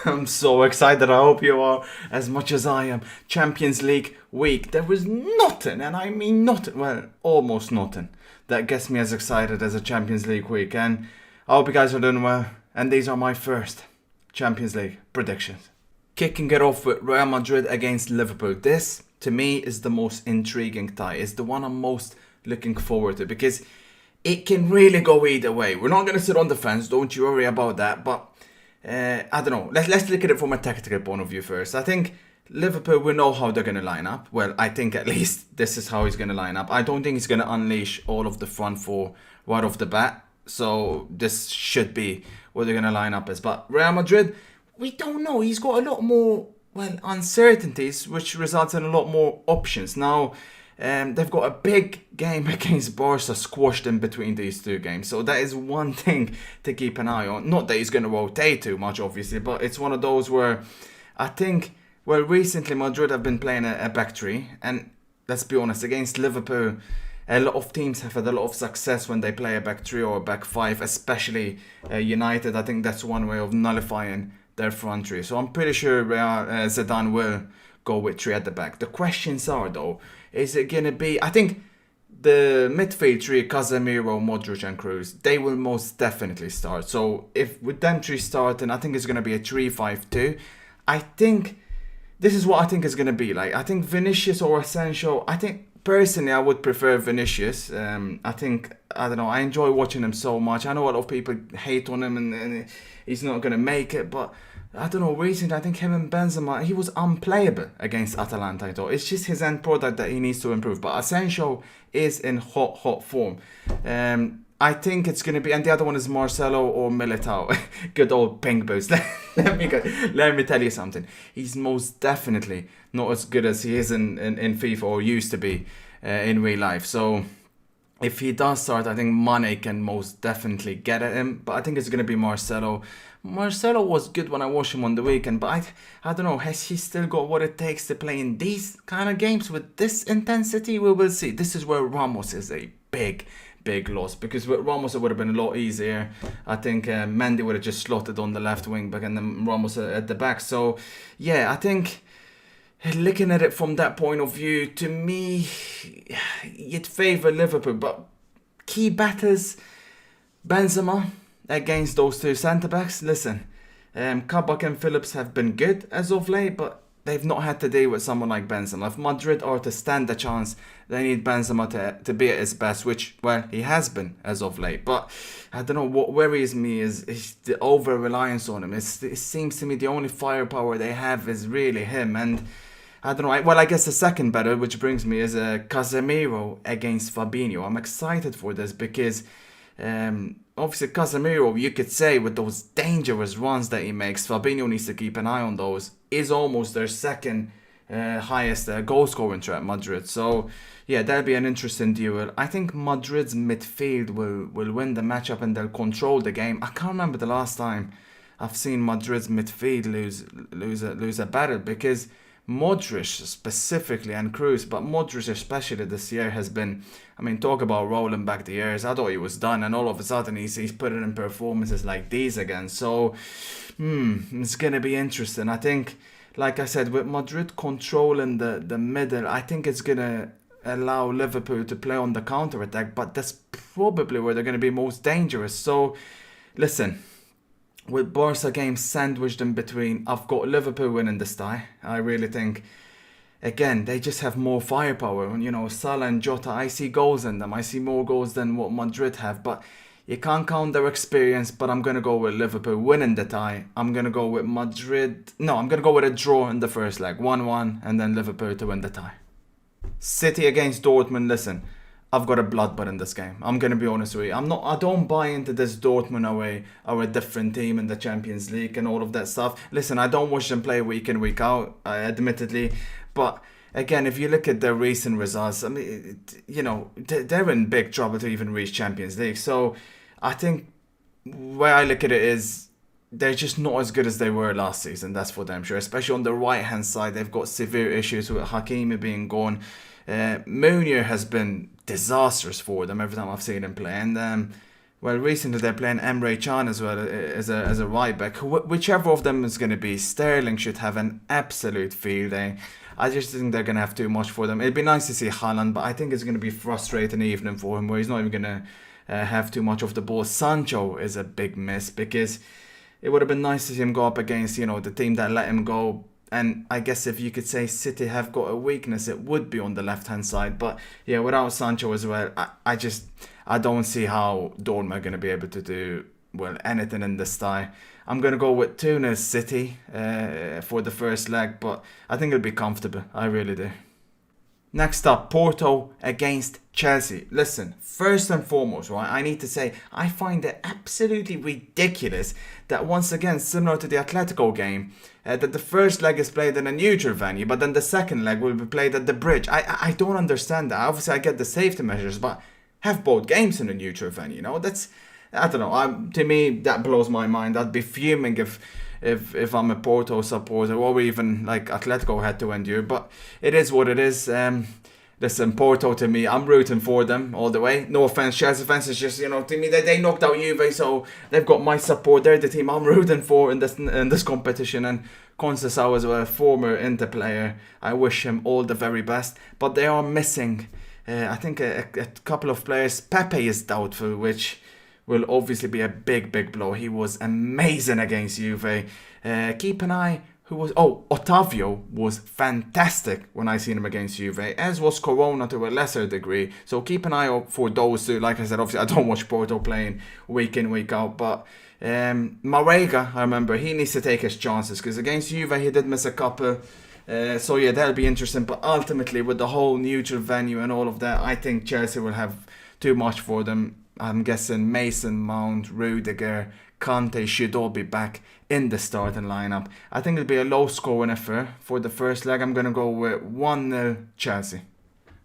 I'm so excited. I hope you are as much as I am. Champions League week. There was nothing, and I mean nothing, well, almost nothing, that gets me as excited as a Champions League week. And I hope you guys are doing well. And these are my first Champions League predictions. Kicking it off with Real Madrid against Liverpool. This, to me, is the most intriguing tie. It's the one I'm most looking forward to because it can really go either way. We're not going to sit on the fence, don't you worry about that. But I don't know. Let's look at it from a tactical point of view first. I think Liverpool, we know how they're going to line up. Well, I think at least this is how he's going to line up. I don't think he's going to unleash all of the front four right off the bat. So this should be what they're going to line up as. But Real Madrid, we don't know. He's got a lot more, well, uncertainties, which results in a lot more options. Now, they've got a big game against Barca squashed in between these two games. So that is one thing to keep an eye on. Not that he's going to rotate too much, obviously, but it's one of those where I think, well, recently Madrid have been playing a back three. And let's be honest, against Liverpool, a lot of teams have had a lot of success when they play a back three or a back five, especially United. I think that's one way of nullifying their front three. So I'm pretty sure Zidane will go with three at the back. The questions are, though, is it going to be... I think the midfield three, Casemiro, Modric and Kroos, they will most definitely start. So if with them three starting, I think it's going to be a 3-5-2. I think... This is what I think is going to be like. I think Vinicius or Asensio... I think... Personally, I would prefer Vinicius. I think, I don't know, I enjoy watching him so much. I know a lot of people hate on him and he's not going to make it, but I don't know, recently I think him and Benzema, he was unplayable against Atalanta, I thought. It's just his end product that he needs to improve. But Asensio is in hot form. I think it's going to be, and the other one is Marcelo or Militao. Good old pink boost. Let me tell you something. He's most definitely not as good as he is in FIFA or used to be in real life. So if he does start, I think Mane can most definitely get at him. But I think it's going to be Marcelo. Marcelo was good when I watched him on the weekend, but I don't know, has he still got what it takes to play in these kind of games with this intensity? We will see. This is where Ramos is a big loss, because with Ramos it would have been a lot easier. I think Mendy would have just slotted on the left wing back and then Ramos at the back. So yeah, I think looking at it from that point of view, to me, you'd favour Liverpool, but key batters, Benzema against those two centre-backs. Listen, Kabak and Phillips have been good as of late, but they've not had to deal with someone like Benzema. If Madrid are to stand a chance, they need Benzema to be at his best, which, well, he has been as of late. But I don't know, what worries me is the over-reliance on him. It seems to me the only firepower they have is really him. And I don't know, I guess the second battle, which brings me, is Casemiro against Fabinho. I'm excited for this because... obviously Casemiro, you could say, with those dangerous runs that he makes, Fabinho needs to keep an eye on those, is almost their second highest goal scoring threat at Madrid. So yeah, that'll be an interesting duel. I think Madrid's midfield will win the matchup and they'll control the game. I can't remember the last time I've seen Madrid's midfield lose a battle, because Modric specifically and Kroos, but Modric especially this year has been, I mean, talk about rolling back the years. I thought he was done, and all of a sudden he's putting in performances like these again. So it's gonna be interesting. I think, like I said, with Madrid controlling the middle, I think it's gonna allow Liverpool to play on the counter attack, but that's probably where they're gonna be most dangerous. So listen, with Barca games sandwiched in between, I've got Liverpool winning this tie. I really think, again, they just have more firepower. You know, Salah and Jota, I see goals in them. I see more goals than what Madrid have. But you can't count their experience. But I'm going to go with Liverpool winning the tie. I'm going to go with Madrid. No, I'm going to go with a draw in the first leg. 1-1, and then Liverpool to win the tie. City against Dortmund, listen. I've got a bloodbath in this game. I'm going to be honest with you. I don't buy into this Dortmund are a different team in the Champions League and all of that stuff. Listen, I don't watch them play week in, week out, admittedly. But again, if you look at their recent results, I mean, you know, they're in big trouble to even reach Champions League. So I think where I look at it is they're just not as good as they were last season. That's for damn sure. Especially on the right-hand side, they've got severe issues with Hakimi being gone. Meunier has been disastrous for them every time I've seen him play. And Well, recently they're playing Emre Can as well as a right back. Whichever of them is going to be, Sterling should have an absolute field day. I just think they're going to have too much for them. It'd be nice to see Haaland, but I think it's going to be frustrating evening for him where he's not even going to have too much of the ball. Sancho is a big miss because it would have been nice to see him go up against, the team that let him go. And I guess if you could say City have got a weakness, it would be on the left-hand side. But yeah, without Sancho as well, I don't see how Dortmund are going to be able to do, well, anything in the style. I'm going to go with 2-0 City for the first leg, but I think it'll be comfortable. I really do. Next up, Porto against Chelsea. Listen, first and foremost, right, I need to say, I find it absolutely ridiculous that once again, similar to the Atletico game, that the first leg is played in a neutral venue, but then the second leg will be played at the Bridge. I don't understand that. Obviously, I get the safety measures, but have both games in a neutral venue, That's, I don't know, to me, that blows my mind. I'd be fuming if I'm a Porto supporter, or even like Atletico had to endure, but it is what it is. Listen, Porto, to me, I'm rooting for them all the way. No offense, Chelsea fans, it's just, to me, they knocked out Juve, so they've got my support. They're the team I'm rooting for in this competition. And Conceição as well, former Inter player, I wish him all the very best. But they are missing, I think, a couple of players. Pepe is doubtful, which will obviously be a big blow. He was amazing against Juve. Keep an eye. Otavio was fantastic when I seen him against Juve, as was Corona to a lesser degree. So keep an eye out for those two. Like I said, obviously I don't watch Porto playing week in, week out, but Marega, I remember, he needs to take his chances because against Juve he did miss a couple. So yeah, that'll be interesting. But ultimately, with the whole neutral venue and all of that, I think Chelsea will have too much for them. I'm guessing Mason Mount, Rudiger, Conte should all be back in the starting lineup. I think it'll be a low scoring affair for the first leg. I'm going to go with 1-0 Chelsea.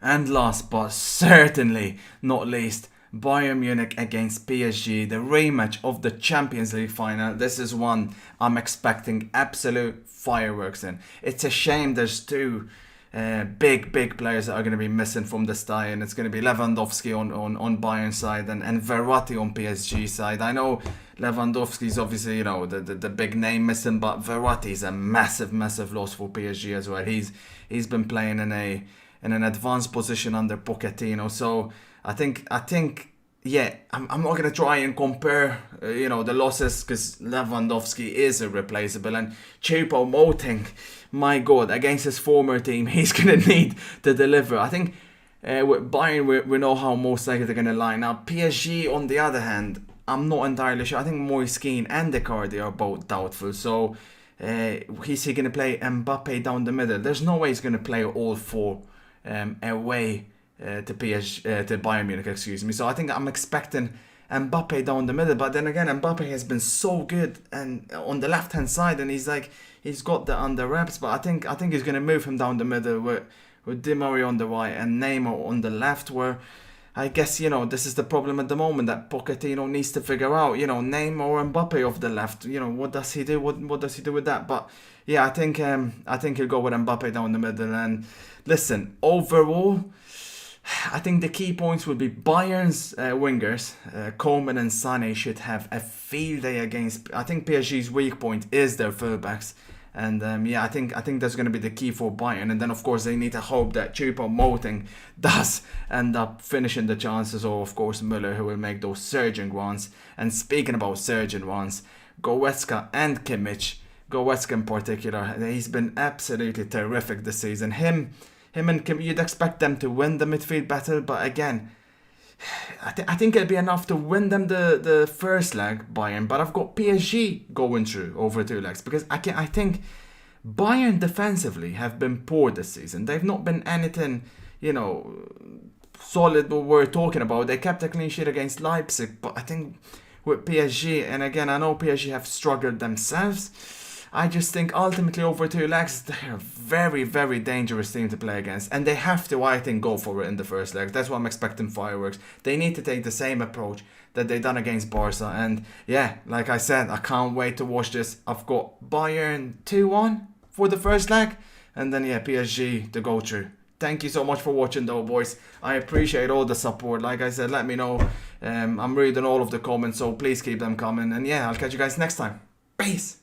And last but certainly not least, Bayern Munich against PSG, the rematch of the Champions League final. This is one I'm expecting absolute fireworks in. It's a shame there's two big players that are going to be missing from the style, and it's going to be Lewandowski on Bayern side and Verratti on PSG side. I know Lewandowski's obviously the big name missing, but Verratti is a massive loss for PSG as well. He's been playing in an advanced position under Pochettino, so I think yeah, I'm not going to try and compare, the losses because Lewandowski is irreplaceable, and Choupo-Moting, my God, against his former team, he's going to need to deliver. I think with Bayern, we know how most likely they're going to line up. PSG, on the other hand, I'm not entirely sure. I think Moise Kean and Icardi are both doubtful, so is he going to play Mbappe down the middle? There's no way he's going to play all four away to Bayern Munich, excuse me. So I think I'm expecting Mbappe down the middle, but then again, Mbappe has been so good and on the left hand side, and he's got the under wraps. But I think he's gonna move him down the middle with Di Maria on the right and Neymar on the left. Where I guess this is the problem at the moment that Pochettino needs to figure out. Neymar or Mbappe off the left. What does he do? What does he do with that? But yeah, I think he'll go with Mbappe down the middle. And listen, overall, I think the key points will be Bayern's wingers. Coman and Sané should have a field day against. I think PSG's weak point is their fullbacks, and I think that's going to be the key for Bayern. And then of course they need to hope that Choupo-Moting does end up finishing the chances, or of course Müller, who will make those surging runs. And speaking about surging runs, Goretzka and Kimmich. Goretzka in particular, he's been absolutely terrific this season. Him and Kim, you'd expect them to win the midfield battle, but again, I think it'll be enough to win them the first leg, Bayern. But I've got PSG going through over two legs because I think Bayern defensively have been poor this season. They've not been anything, solid what we're talking about. They kept a clean sheet against Leipzig, but I think with PSG, and again, I know PSG have struggled themselves. I just think ultimately over two legs, they're a very dangerous team to play against. And they have to, I think, go for it in the first leg. That's why I'm expecting fireworks. They need to take the same approach that they done against Barca. And yeah, like I said, I can't wait to watch this. I've got Bayern 2-1 for the first leg. And then yeah, PSG to go through Thank you so much for watching though, boys. I appreciate all the support. Like I said, let me know. I'm reading all of the comments, so please keep them coming. And yeah, I'll catch you guys next time. Peace.